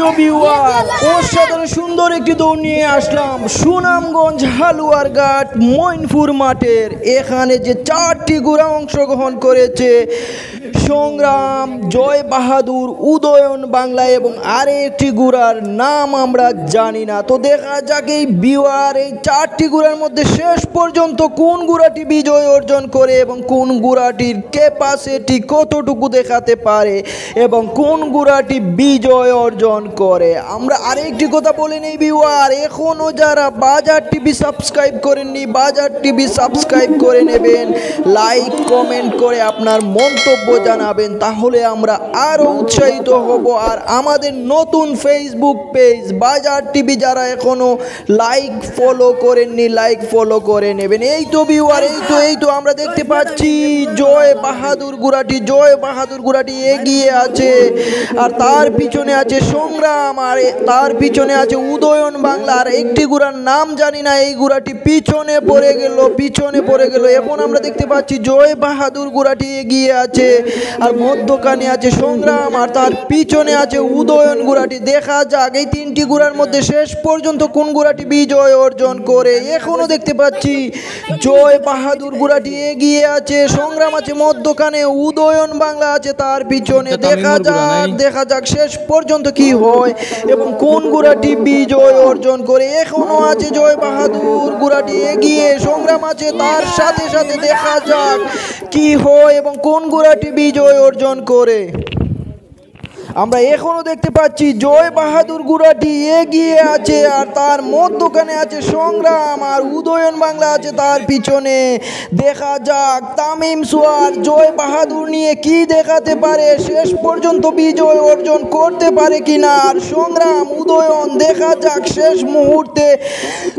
প্রিয় ভিউয়ার, অসাধারণ সুন্দর একটি দৌড় নিয়ে আসলাম সুনামগঞ্জ হালুয়ারঘাট মইনপুর মাঠের। এখানে যে 4টি ঘোড়া অংশগ্রহণ করেছে, সংগ্রাম, জয় বাহাদুর, উদয়ন বাংলা এবং আরেকটি ঘোড়ার নাম আমরা জানি না। তো দেখা যাক এই ভিউয়ার, এই 4টি ঘোড়ার মধ্যে শেষ পর্যন্ত কোন ঘোড়াটি বিজয় অর্জন করে এবং কোন ঘোড়াটির ক্যাপাসিটি কতটুকু দেখাতে পারে এবং কোন ঘোড়াটি বিজয় অর্জন করে। আমরা আরেকটি কথা বলে নেই ভিউয়ার, এখনও যারা বাজার টিভি সাবস্ক্রাইব করেননি, বাজার টিভি সাবস্ক্রাইব করে নেবেন, লাইক কমেন্ট করে আপনার মন্তব্য জানাবেন, তাহলে আমরা আরও উৎসাহিত হব। আর আমাদের নতুন ফেসবুক পেজ বাজার টিভি যারা এখনও লাইক ফলো করেননি, লাইক ফলো করে নেবেন। এই তো ভিউয়ার, এই তো আমরা দেখতে পাচ্ছি জয় বাহাদুর ঘোড়াটি এগিয়ে আছে, আর তার পিছনে আছে সংগ্রাম, আর তার পিছনে আছে উদয়ন বাংলা। আর একটি ঘোড়ার নাম জানি না, এই ঘোড়াটি পিছনে পড়ে গেল। এখন আমরা দেখতে পাচ্ছি জয় বাহাদুর ঘোড়াটি এগিয়ে আছে, আর মধ্যখানে আছে সংগ্রাম, আর তার পিছনে আছে উদয়ন ঘোড়াটি। দেখা যাক এই 3টি ঘোড়ার মধ্যে শেষ পর্যন্ত কোন ঘোড়াটি বিজয় অর্জন করে। এখনো দেখতে পাচ্ছি জয় বাহাদুর ঘোড়াটি এগিয়ে আছে, সংগ্রাম আছে মধ্যখানে, উদয়ন বাংলা আছে তার পিছনে। দেখা যাক শেষ পর্যন্ত কি হয় এবং কোন ঘোড়াটি বিজয় অর্জন করে। এখনো আছে জয় বাহাদুর ঘোড়াটি এগিয়ে, সংগ্রাম আছে তার সাথে। দেখা যাক কি হয় এবং কোন ঘোড়াটি বিজয় অর্জন করে। আমরা এখনো দেখতে পাচ্ছি জয় বাহাদুর ঘোড়াটি এগিয়ে আছে, আর তার মধ্যখানে আছে সংগ্রাম, আর উদয়ন বাংলা আছে তার পিছনে। দেখা যাক তামিম সোয়ার জয় বাহাদুর নিয়ে কি দেখাতে পারে, শেষ পর্যন্ত বিজয় অর্জন করতে পারে কিনা। আর সংগ্রাম, উদয়ন, দেখা যাক শেষ মুহূর্তে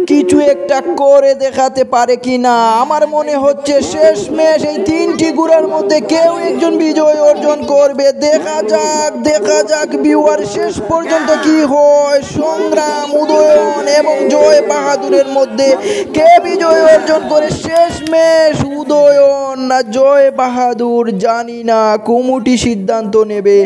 কিছু একটা করে দেখাতে পারে কিনা। আমার মনে হচ্ছে শেষ ম্যাচ এই 3টি ঘোড়ার মধ্যে কেউ একজন বিজয় অর্জন করবে। দেখা যাক ভিউয়ার, শেষ পর্যন্ত কি হয়। সংগ্রাম, উদয়ন এবং জয় বাহাদুরের মধ্যে কে বিজয় অর্জন করে। শেষ ম্যাচ উদয়ন না জয় বাহাদুর জানি না, কমিটি সিদ্ধান্ত নেবে।